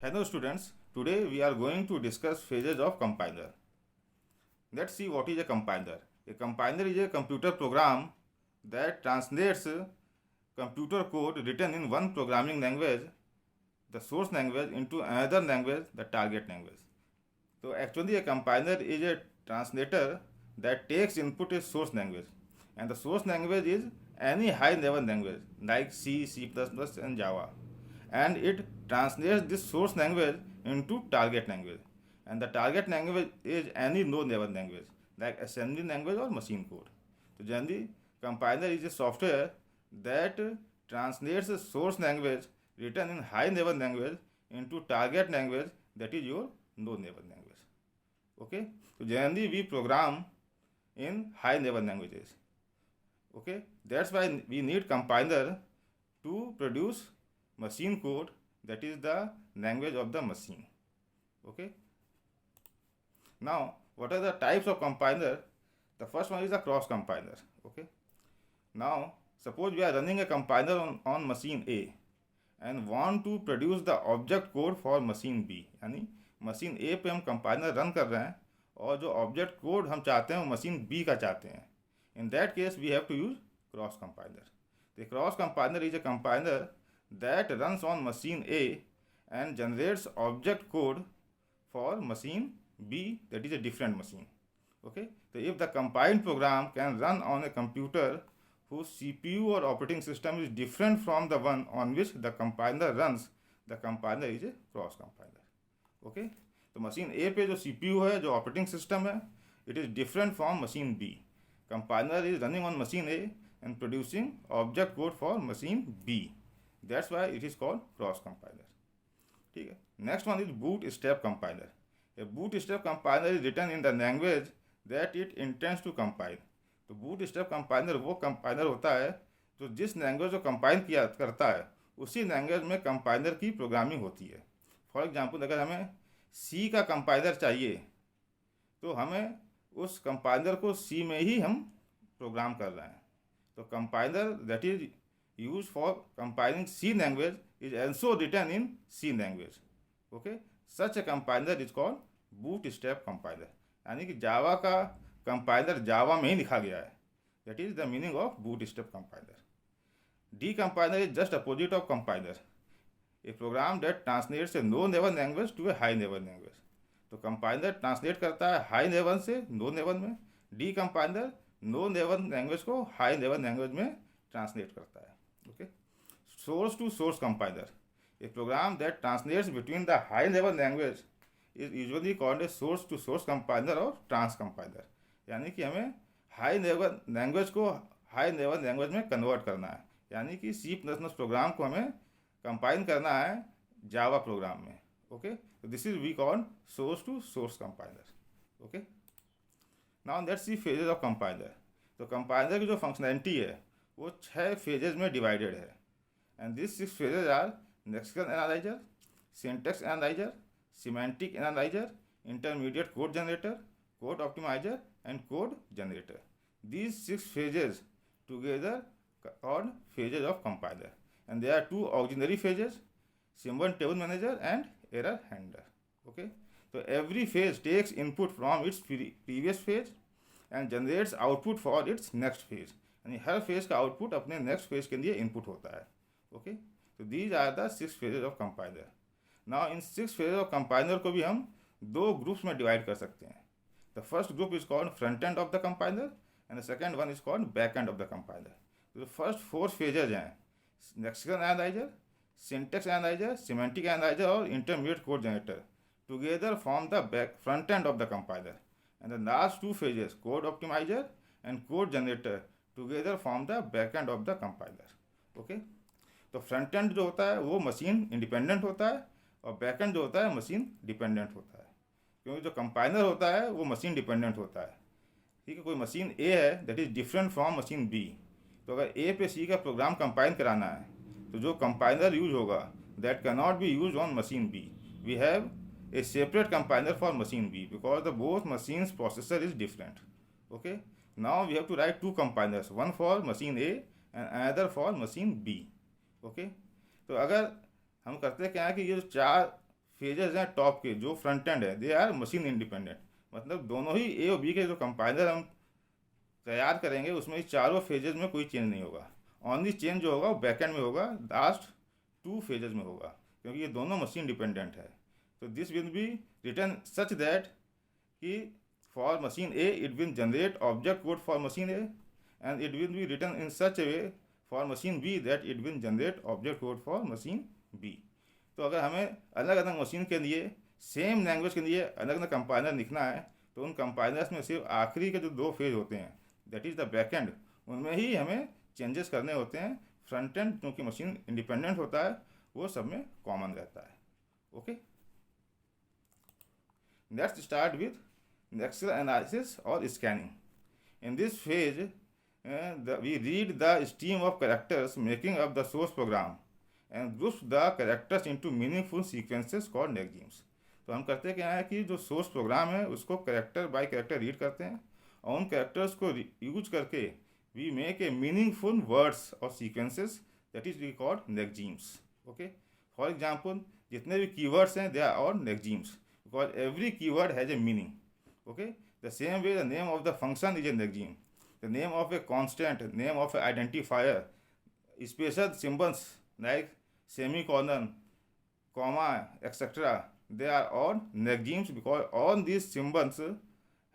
Hello students, today we are going to discuss phases of compiler. Let's see what is a compiler. A compiler is a computer program that translates computer code written in one programming language, the source language, into another language, the target language. So actually a compiler is a translator that takes input as source language, and the source language is any high level language like C, C++ and Java, and it translates this source language into target language, and the target language is any low level language like assembly language or machine code. So generally compiler is a software that translates a source language written in high level language into target language, that is your low level language. Okay, so generally we program in high level languages. Okay, that's why we need compiler to produce machine code, that is the language of the machine. Okay, now what are the types of compiler? The first one is the cross compiler. Okay, now suppose we are running a compiler on machine A and want to produce the object code for machine B, यानी machine ए पे हम compiler run कर रहे हैं और जो object code हम चाहते हैं वो मशीन बी का चाहते हैं. In that case we have to use cross compiler. The cross compiler is a compiler that runs on machine A and generates object code for machine B, that is a different machine. Okay, so if the compiled program can run on a computer whose CPU or operating system is different from the one on which the compiler runs, the compiler is a cross compiler. Okay, तो machine A पे जो CPU है, जो operating system है, it is different from machine B. Compiler is running on machine A and producing object code for machine B. That's why it is called cross compiler. ठीक है. Next one is bootstrap compiler. A bootstrap compiler is written in the language that it intends to compile. तो bootstrap compiler वो compiler होता है जो जिस language को compile किया करता है उसी लैंग्वेज में कंपाइलर की प्रोग्रामिंग होती है. फॉर एग्जांपल अगर हमें सी का कंपाइलर चाहिए तो हमें उस कंपाइलर को सी में ही हम प्रोग्राम कर रहे हैं. तो compiler that is use for compiling C language is also written in C language. Okay, such a compiler is called bootstrap compiler. यानी कि जावा का कंपाइलर जावा में ही लिखा गया है. That is the meaning of bootstrap compiler. Decompiler is just opposite of compiler, a program that translates a low level language to a high level language. तो compiler translate करता है हाई लेवल से low level में, decompiler low level language को high level language में translate करता है. Okay, source to source compiler, a program that translates between the high level language is usually called a source to source compiler or trans compiler. यानी कि हमें high level language को high level language में convert करना है, यानी कि C++ programme को हमें कंपाइल करना है जावा प्रोग्राम में. ओके, तो this is we called source to source compiler. Okay, now let's see phases of compiler. तो कंपाइलर की जो फंक्शनैलिटी है वो 6 फेजेस में डिवाइडेड है. And these 6 phases are lexical analyzer, syntax analyzer, semantic analyzer, intermediate code generator, code optimizer, and code generator. These 6 phases together called phases of compiler. And there are 2 auxiliary phases, symbol table manager and error handler. Okay, so every phase takes input from its previous phase and generates output for its next phase. यानी हर phase का output अपने next phase के लिए input होता है. Okay, तो these are the 6 phases of compiler. Now in 6 phases of compiler को भी हम 2 ग्रुप्स में डिवाइड कर सकते हैं. The first group is called front end of the compiler and the second one is called back end of the compiler. तो first 4 phases हैं lexical analyser, syntax analyser, semantic analyser और intermediate code generator together form the back front end of the compiler. And the last 2 phases code optimiser and code generator together form the back end of the compiler. Okay, तो front end जो होता है वो machine independent होता है और back and जो होता है मशीन डिपेंडेंट होता है, क्योंकि जो कंपाइलर होता है वो मशीन डिपेंडेंट होता है. ठीक है, कोई मशीन ए है that is different from machine B. तो अगर ए पे सी का प्रोग्राम कंपाइल कराना है तो जो कंपाइलर यूज होगा that can not be use on machine B. We have a separate compiler for machine B because the both machines processor is different. Okay, now we have to write 2 compilers, one for machine A and another for machine B. Okay, तो अगर हम करते क्या है कि ये जो 4 phases हैं टॉप के जो फ्रंट एंड है दे आर मशीन इंडिपेंडेंट, मतलब दोनों ही ए और बी के जो कंपाइलर हम तैयार करेंगे उसमें इस चारों फेजेस में कोई चेंज नहीं होगा। ओनली चेंज जो होगा वो बैक एंड में होगा, लास्ट 2 फेजेस में होगा, क्योंकि ये दोनों मशीन डिपेंडेंट है। तो this will be written such that कि for machine A it will generate object code for machine A and it will be written in such a way for machine B that it will generate object code for machine B. तो अगर हमें अलग अलग machine के लिए same language के लिए अलग अलग कंपाइलर लिखना है तो उन कंपाइलर्स में सिर्फ आखिरी के जो 2 फेज होते हैं that is the back end, उनमें ही हमें चेंजेस करने होते हैं। फ्रंट एंड क्योंकि मशीन इंडिपेंडेंट होता है वो सब में कॉमन रहता है। Okay, let's start with lexical analysis और scanning. In this phase we read the stream of characters making up the source program and groups the characters into meaningful sequences called nextgenes। तो हम करते क्या है कि जो सोर्स प्रोग्राम है उसको कैरेक्टर बाय कैरेक्टर रीड करते हैं और उन कैरेक्टर्स को यूज करके we make a meaningful words और sequences that is we called lexemes. Okay, for example जितने भी कीवर्ड्स हैं they are all lexemes because every keyword has a meaning. Okay, the same way the name of the function is a lexeme, the name of a constant, name of an identifier, special symbols like semicolon, comma, etc. They are all nexgemes because all these symbols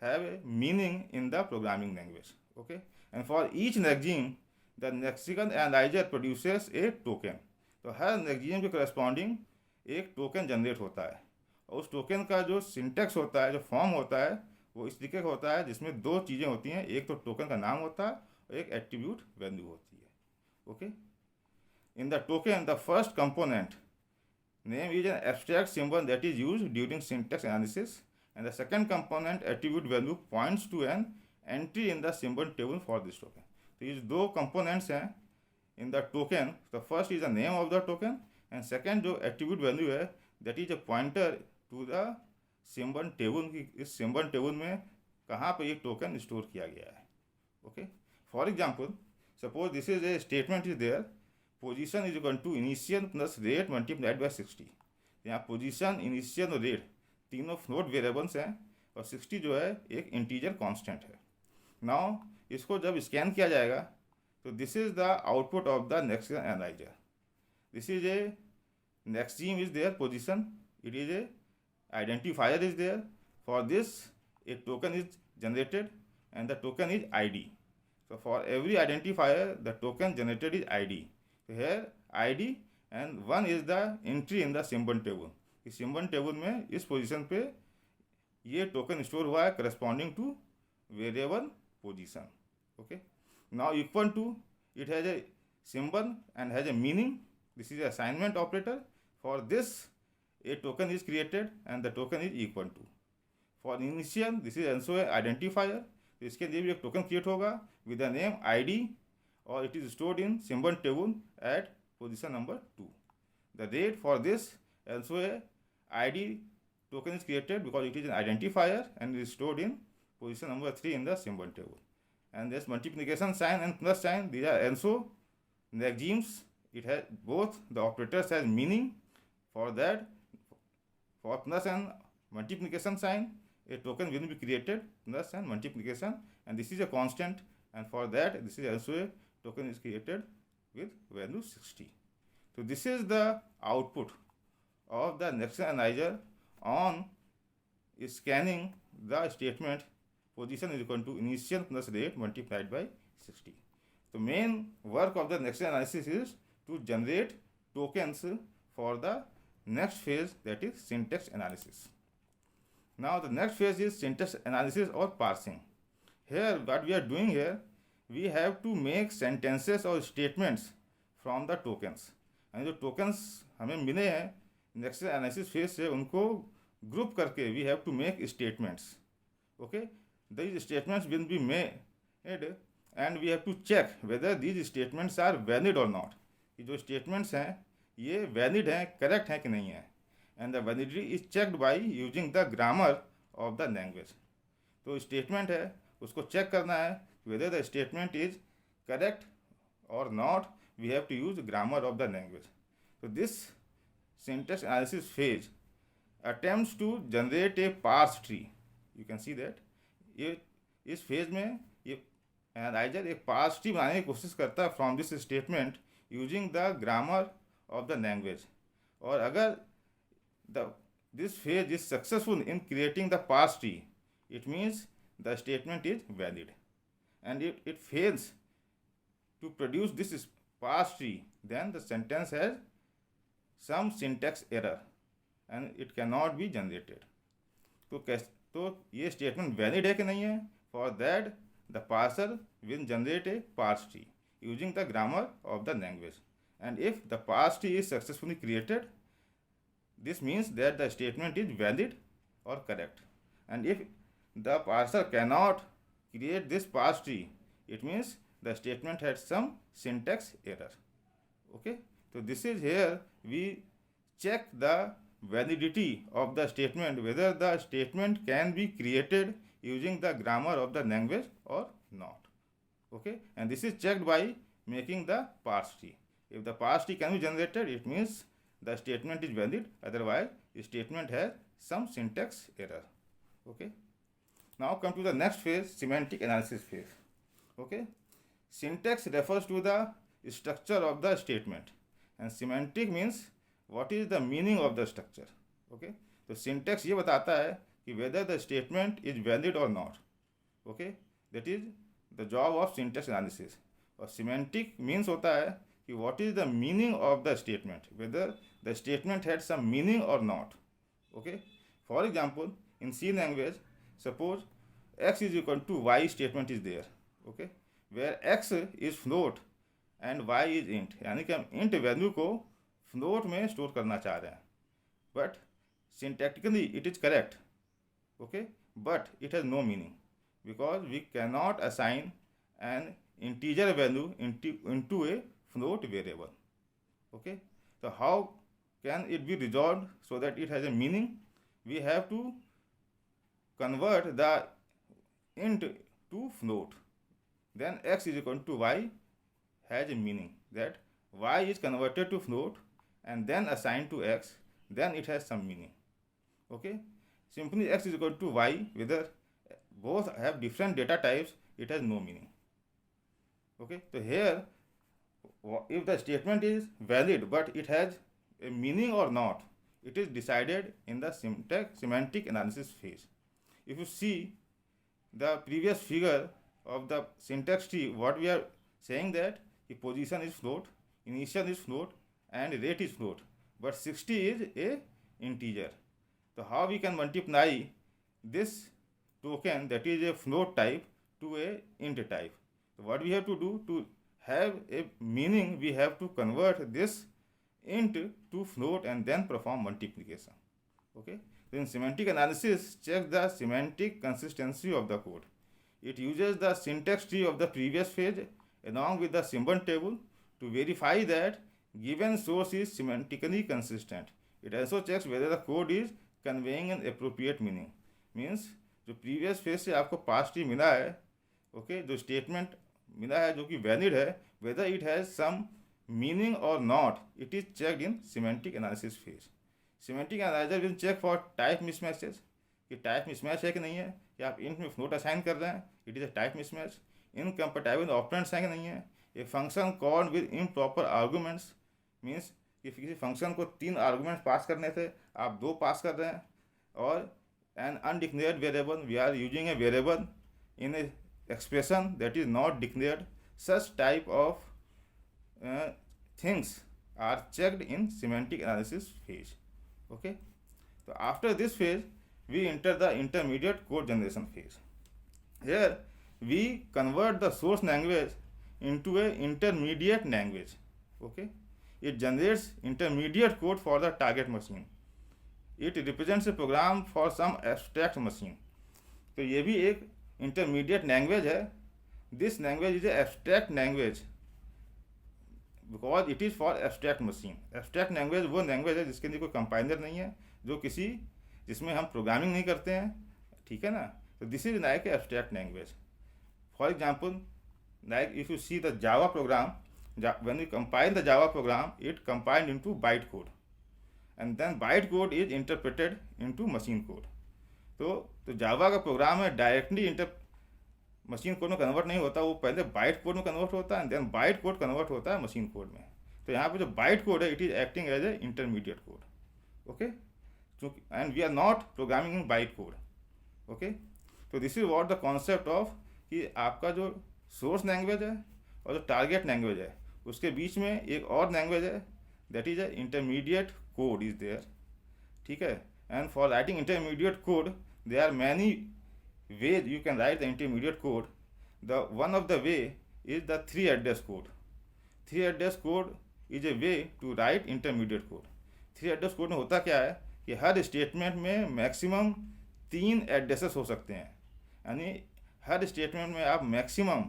have a meaning in the programming language. Okay, and for each nexgeme, the lexical analyzer produces a token. तो हर नेक्जीम के corresponding एक token generate होता है और उस token का जो syntax होता है, जो फॉर्म होता है वो इस तरीके का होता है जिसमें 2 चीज़ें होती हैं, एक तो टोकन का नाम होता है और एक एट्रीब्यूट वैल्यू होती है। Okay, in the token the first component name is an abstract symbol that is used during syntax analysis and the second component attribute value points to an entry in the symbol table for this token. तो ये 2 components हैं in the token. The first is the name of the token and second जो attribute value है that is a pointer to the symbol table की, इस symbol table में कहाँ पे ये टोकन स्टोर किया गया है। Okay, for example suppose this is a statement is there position is equal to initial plus rate multiplied by 60। यहाँ पोजीशन, इनिशियल और रेट तीनों फ्लोट वेरिएबल्स हैं और 60 जो है एक इंटीजर कांस्टेंट है। नाउ इसको जब स्कैन किया जाएगा तो this is the output of the नेक्स्ट analyser. This is a lexeme is there position, it is a identifier is there. For this a token is generated and the token is id. So for every identifier the token generated is id. So here id and 1 is the entry in the symbol table. इस symbol table में इस position पे ये token store हुआ है corresponding to variable position. Okay, now equal to it has a symbol and has a meaning. This is a assignment operator. For this a token is created and the token is equal to. For initial this is also a identifier, तो इसके लिए भी एक token create होगा with the name id और it is stored in symbol table at position number 2. The rate for this also a id token is created because it is an identifier and is stored in position number 3 in the symbol table. And this multiplication sign and plus sign, these are also nexgemes. It has both the operators has meaning. For that, for plus and multiplication sign a token will be created, plus and multiplication, and this is a constant, and for that this is also a token is created with value 60. So this is the output of the next analyzer on scanning the statement position is equal to initial plus rate multiplied by 60. The main work of the next analysis is to generate tokens for the next phase, that is syntax analysis. Now the next phase is syntax analysis or parsing. Here what we are doing here, we have to make sentences or statements from the tokens, and जो tokens हमें मिले हैं next analysis phase से उनको group करके we have to make statements. Okay, these statements will be made and we have to check whether these statements are valid or not. ये जो statements हैं ये वैलिड हैं, करेक्ट हैं कि नहीं है, and the validity is checked by using the grammar of the language. तो स्टेटमेंट है उसको चेक करना है whether the statement is correct और not, we have to use grammar of the language. तो this syntax analysis phase attempts to generate a parse tree. You can see that ये इस phase में ये एनालाइजर एक parse tree बनाने की कोशिश करता है from this statement using the grammar of the language. और अगर the this phase is successful in creating the parse tree, it means the statement is valid. And if it fails to produce this parse tree, then the sentence has some syntax error and it cannot be generated. तो ये statement valid है कि नहीं है? For that the parser will generate a parse tree using the grammar of the language. And if the parse tree is successfully created, this means that the statement is valid or correct. And if the parser cannot create this parse tree, it means the statement had some syntax error. Okay, so this is here we check the validity of the statement, whether the statement can be created using the grammar of the language or not. Okay, and this is checked by making the parse tree. If the parse tree can be generated, it means the statement is valid, otherwise the statement has some syntax error. Okay, now come to the next phase, semantic analysis phase. Okay, syntax refers to the structure of the statement and semantic means what is the meaning of the structure. Okay, तो syntax ये बताता है कि whether the statement is valid or not. Okay, that is the job of syntax analysis. और semantic means होता है कि what is the meaning of the statement, whether the statement had some meaning or not. Okay, for example, in C language, suppose x is equal to y statement is there. Okay, where x is float and y is int, यानी कि हम int value को float में store करना चाह रहे हैं. But syntactically it is correct. Okay, but it has no meaning because we cannot assign an integer value into a float variable. Okay, so how can it be resolved so that it has a meaning? We have to convert the int to float. Then x is equal to y has a meaning that y is converted to float and then assigned to x, then it has some meaning. Okay, simply x is equal to y, whether both have different data types, it has no meaning. Okay, so here if the statement is valid but it has a meaning or not, it is decided in the semantic analysis phase. If you see the previous figure of the syntax tree, what we are saying that the position is float, initial is float and rate is float, but 60 is a integer. So how we can multiply this token that is a float type to a int type? So what we have to do to have a meaning, we have to convert this int to float and then perform multiplication. Okay, then semantic analysis checks the semantic consistency of the code. It uses the syntax tree of the previous phase along with the symbol table to verify that given source is semantically consistent. It also checks whether the code is conveying an appropriate meaning. Means जो previous phase से आपको parse tree मिला है, okay, जो statement मिला है जो कि valid है, whether it has some meaning or not, it is checked in semantic analysis phase. Semantic analyzer will check for type mismatches, कि type mismatch है कि नहीं है, कि आप int में float assign कर रहे हैं, it is a type mismatch. Incompatible operands है कि नहीं है, a function called with improper arguments means कि किसी फंक्शन को 3 आर्गूमेंट्स पास करने थे, आप 2 पास कर रहे हैं. और an undeclared variable, we are using a variable in a expression that is not declared. Such type of things are checked in semantic analysis phase. Okay, so after this phase we enter the intermediate code generation phase. Here we convert the source language into a intermediate language. Okay, it generates intermediate code for the target machine. It represents a program for some abstract machine. तो ये भी एक intermediate language है. This language is an abstract language because it is for abstract machine. Abstract language वो language है जिसके लिए कोई compiler नहीं है, जो किसी जिसमें हम प्रोग्रामिंग नहीं करते हैं, ठीक है ना. तो this is like a abstract language. For example, like if you see the Java program, when you compile the Java program, it compiled into bytecode. and then byte code is interpreted into machine code. तो जावा का programme है directly machine code में convert नहीं होता, वो पहले byte code में convert होता है and then byte code convert होता है मशीन कोड में. तो यहाँ पे जो बाइट कोड है it is acting as a intermediate code. Okay, and we are not programming in byte code. Okay, तो this is what the concept of कि आपका जो सोर्स लैंग्वेज है और जो टारगेट लैंग्वेज है उसके बीच में एक और लैंग्वेज है that is a intermediate code is there. ठीक है, and for writing intermediate code there are many ways you can write the intermediate code. The one of the way is the 3 address code. 3 address code is a way to write intermediate code. 3 address code में होता क्या है कि हर statement में maximum 3 addresses हो सकते हैं, यानी हर स्टेटमेंट में आप मैक्सिमम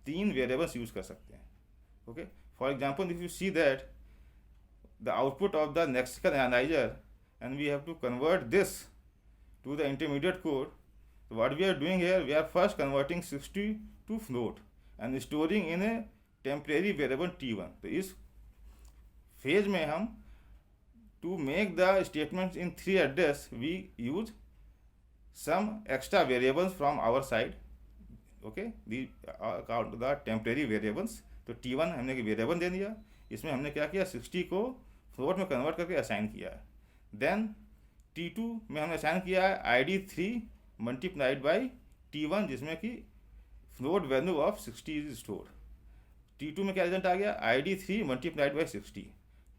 3 वेरिएबल्स यूज कर सकते हैं. Okay, for example if you see that the output of the lexical analyser and we have to convert this to the intermediate code. So what we are doing here, we are first converting 60 to float and storing in a temporary variable t1. तो इस phase में हम to make the statements in 3 address we use some extra variables from our side. Okay, these are called the temporary variables. तो t1 हमने variable दे दिया, इसमें हमने क्या किया 60 को फ्लोट में कन्वर्ट करके असाइन किया है. देन t2 में हमने असाइन किया है ID3 मल्टीप्लाइड बाई T1 जिसमें कि float value of 60 is store. T2 में क्या रिजल्ट आ गया ID3 मल्टीप्लाइड बाई 60.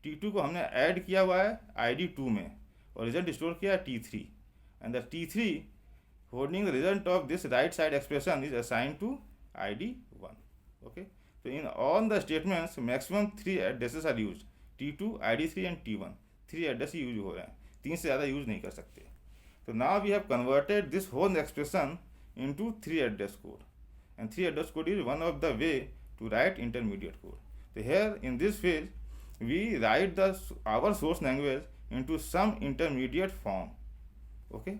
T2 को हमने ऐड किया हुआ है ID2 में और रिजल्ट स्टोर किया है T3 and the T3 holding the result of this right side expression is assign to ID1. Okay, तो in all the statements maximum 3 addresses are use. T2 ID3 and T1 3 address ही use हो रहे हैं, 3 से ज़्यादा use नहीं कर सकते. So now we have converted this whole expression into 3 address code, and 3 address code is one of the way to write intermediate code. So here in this phase we write our source language into some intermediate form. Okay,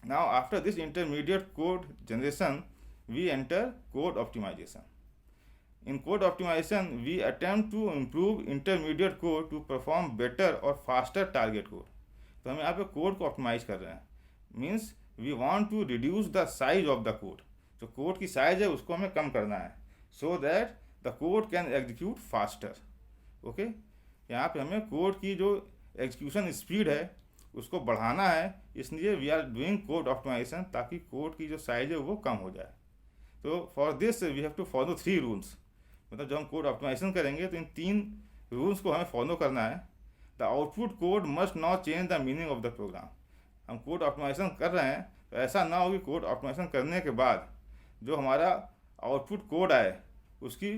now after this intermediate code generation we enter code optimization. In code optimization we attempt to improve intermediate code to perform better or faster target code. तो हम यहाँ पे code को optimise कर रहे हैं, means we want to reduce the size of the code. जो code की साइज है उसको हमें कम करना है so that the code can execute faster. Okay, यहाँ पे हमें कोड की जो एग्जीक्यूशन स्पीड है उसको बढ़ाना है, इसलिए we are doing code optimisation ताकि कोड की जो साइज है वो कम हो जाए. तो for this we have to follow 3 rules. मतलब जब हम कोड ऑप्टिमाइजेशन करेंगे तो इन 3 रूल्स को हमें फॉलो करना है. The output code must not change the meaning of the program. हम कोड ऑप्टिमाइजेशन कर रहे हैं तो ऐसा ना हो कि कोड ऑप्टिमाइजेशन करने के बाद जो हमारा आउटपुट कोड आए उसकी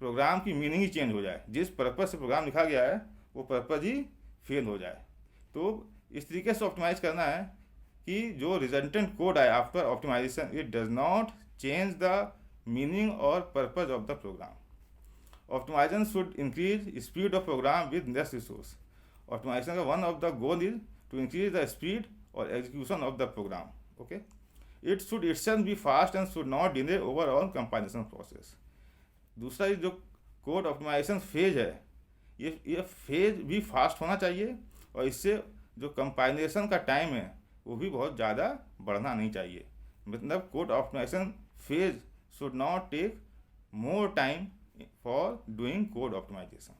प्रोग्राम की मीनिंग ही चेंज हो जाए, जिस पर्पज़ से प्रोग्राम लिखा गया है वो पर्पज़ ही फेल हो जाए. तो इस तरीके से ऑप्टिमाइज करना है कि जो रिजल्टेंट कोड आए after optimisation it does not change the meaning और purpose of the program. Optimization should increase speed of program with less resource. Optimization का one of the goal is to increase the speed or execution of the program. Okay, it should itself be fast and should not delay overall compilation process. दूसरा जो code optimisation phase है ये phase भी fast होना चाहिए और इससे जो कंपाइलेशन का टाइम है वो भी बहुत ज़्यादा बढ़ना नहीं चाहिए. मतलब code optimisation phase should not take more time for doing code optimization.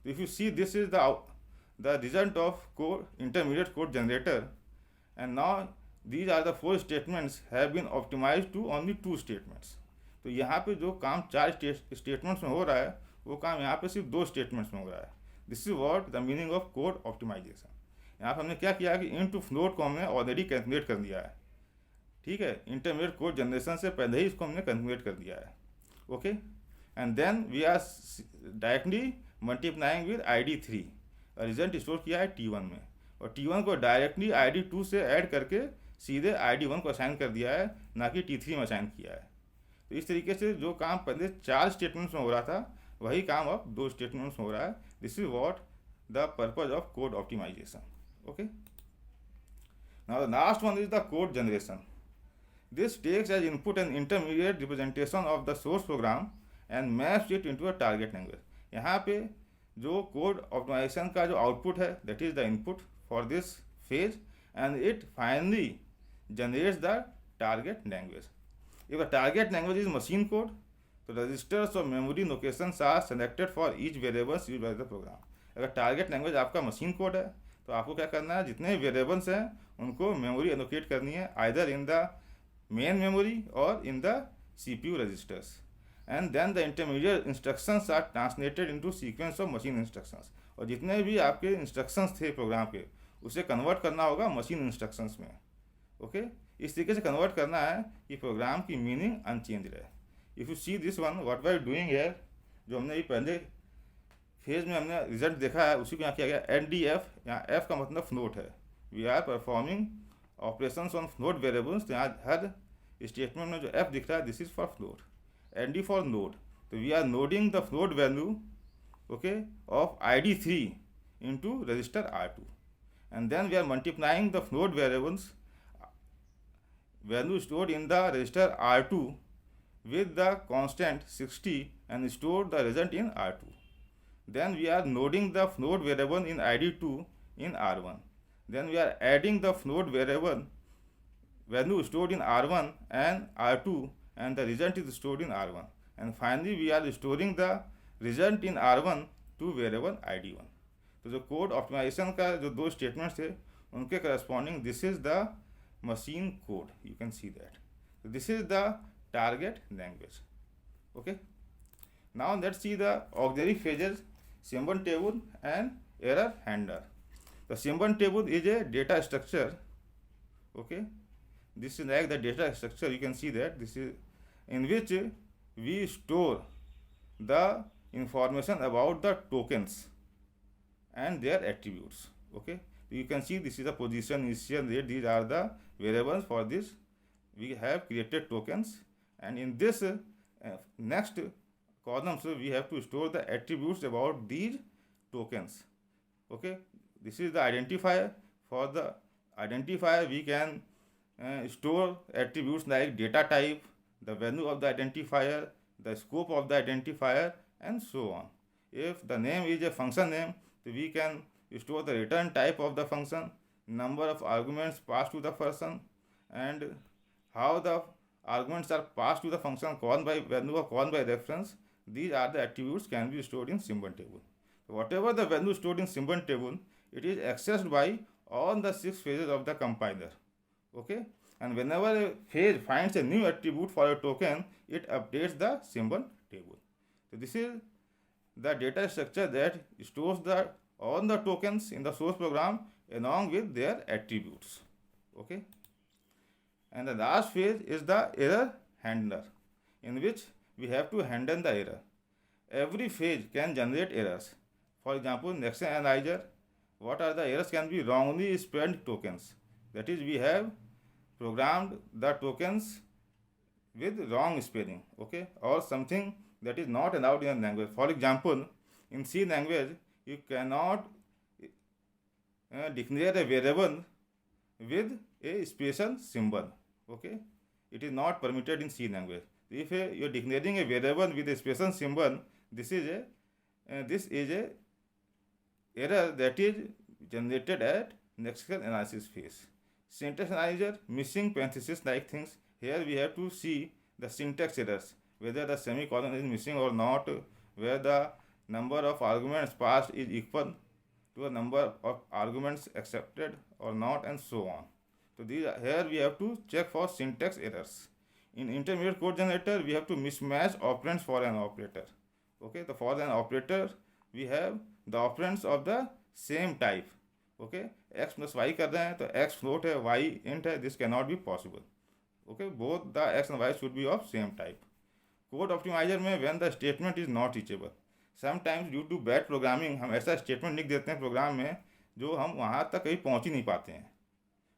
If you see, this is the result of intermediate code generator, and now these are the 4 statements have been optimized to only 2 statements. तो यहाँ पे जो काम 4 statements में हो रहा है वो काम यहाँ पे सिर्फ 2 स्टेटमेंट्स में हो रहा है. This is what the meaning of code optimisation. यहाँ पे हमने क्या किया कि इनटू फ्लोट को हमने ऑलरेडी कैलकुलेट कर दिया है. ठीक है, इंटरमीडिएट कोड जनरेशन से पहले ही इसको हमने कैलकुलेट कर दिया है. Okay, and then we are directly multiplying with ID3. Result store किया है T1 में और T1 को डायरेक्टली ID2 से ऐड करके सीधे ID1 को असाइन कर दिया है, ना कि T3 में असाइन किया है. तो इस तरीके से जो काम पहले 4 स्टेटमेंट्स में हो रहा था वही काम अब 2 स्टेटमेंट्स में हो रहा है. This is what the purpose of code optimisation. Okay, now the last one is the code generation. This takes as input an intermediate representation of the source program and maps it into a target language. यहाँ पे जो code optimisation का जो output है that is the input for this phase and it finally generates the target language. If the target language is machine code, तो registers और memory locations are selected for each variables used by the program. अगर target language आपका machine code है तो आपको क्या करना है, जितने वेरिएबल्स हैं उनको मेमोरी एलोकेट करनी है, either in the main memory और in the CPU registers. And then the intermediate instructions are translated into sequence of machine instructions. और जितने भी आपके इंस्ट्रक्शंस थे प्रोग्राम के उसे कन्वर्ट करना होगा मशीन इंस्ट्रक्शंस में. ओके इस तरीके से कन्वर्ट करना है कि प्रोग्राम की मीनिंग अनचेंज रहे. If you see this one what we are doing here, जो हमने ये पहले फेज में हमने रिजल्ट देखा है उसी को यहाँ किया गया NDF. यहाँ F का मतलब फ्लोट है. We are performing operations on float variables. तो यहाँ हर स्टेटमेंट में जो F दिख रहा है this is for float. ND for node. तो we are noding the float value okay of ID3 into register R2, and then we are multiplying the float variables value stored in the register R2 with the constant 60 and store the result in R2. Then we are noding the float variable in ID2 in R1. Then we are adding the float variable value stored in R1 and R2, and the result is stored in R1. And finally we are storing the result in R1 to variable ID1. तो जो code optimisation का जो दो statements थे उनके corresponding this is the machine code. You can see that. This is the target language. Okay now let's see the auxiliary phases, symbol table and error handler. The symbol table is a data structure. Okay this is like the data structure. You can see that this is in which we store the information about the tokens and their attributes. Okay, you can see this is the position, initial rate. These are the variables for this. We have created tokens, and in this next column so we have to store the attributes about these tokens. Okay, this is the identifier. For the identifier we can store attributes like data type, the value of the identifier, the scope of the identifier, and so on. If the name is a function name, so we can store the return type of the function, number of arguments passed to the function, and how the arguments are passed to the function called by value or called by reference. These are the attributes can be stored in symbol table. So whatever the value stored in symbol table, it is accessed by all the 6 phases of the compiler. Okay, and whenever a phase finds a new attribute for a token, it updates the symbol table. So this is the data structure that stores all the tokens in the source program along with their attributes. Okay, and the last phase is the error handler, in which we have to handle the error. Every phase can generate errors. For example, next analyzer, what are the errors? Can be wrongly spelled tokens. That is, we have programmed the tokens with wrong spelling. Okay, or something that is not allowed in a language. For example, in C language you cannot declare a variable with a special symbol. Okay, it is not permitted in C language. If you are declaring a variable with a special symbol, this is a error that is generated at lexical analysis phase. Syntax analyzer, missing parentheses like things. Here we have to see the syntax errors, whether the semicolon is missing or not, where the number of arguments passed is equal to a number of arguments accepted or not, and so on. So here we have to check for syntax errors. In intermediate code generator, we have to mismatch operands for an operator. Okay, so for an operator, we have the operands of the same type. Okay, x plus y कर रहे हैं तो x float है, y int है. This cannot be possible. Okay, both the x and y should be of same type. Code optimizer में when the statement is not reachable, sometimes due to bad programming हम ऐसा statement लिख देते हैं programme में जो हम वहाँ तक कहीं पहुँच ही नहीं पाते हैं.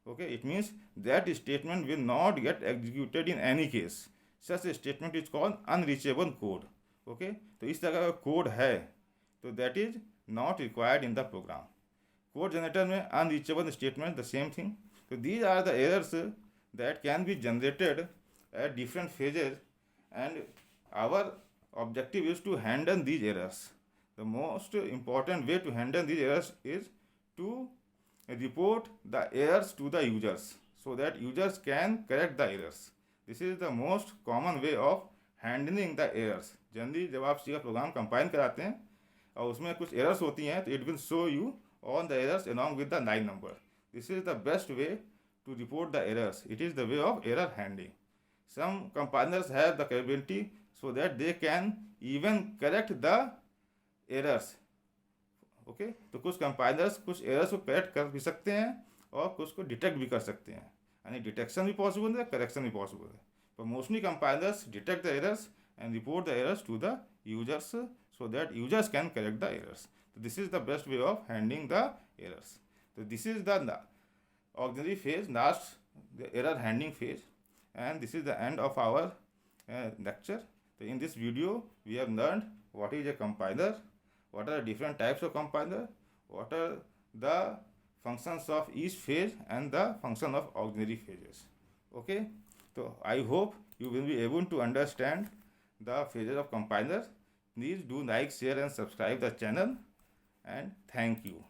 Okay, it means that statement will not get executed in any case. Such a statement is called unreachable code. Okay, तो इस तरह का कोड है तो that is not required in the program. Code generator में unreachable statement, the same thing. So these are the errors that can be generated at different phases, and our objective is to handle these errors. The most important way to handle these errors is to report the errors to the users so that users can correct the errors. This is the most common way of handling the errors. Generally जब आप सी का program compile कराते हैं और उसमें कुछ errors होती हैं तो it will show you on the errors along with the line number. This is the best way to report the errors. It is the way of error handling. Some compilers have the capability so that they can even correct the errors. Okay तो कुछ compilers कुछ errors को correct कर भी सकते हैं और कुछ को डिटेक्ट भी कर सकते हैं, यानी डिटेक्शन भी पॉसिबल है, करेक्शन भी पॉसिबल है. पर mostly compilers detect the errors and report the errors to the users so that users can correct the errors. So this is the best way of handling the errors. So this is the auxiliary phase, last the error handling phase, and this is the end of our lecture. So in this video we have learned what is a compiler, what are the different types of compiler, what are the functions of each phase and the function of auxiliary phases. Okay, so I hope you will be able to understand the phases of compiler. Please do like, share and subscribe the channel, and thank you.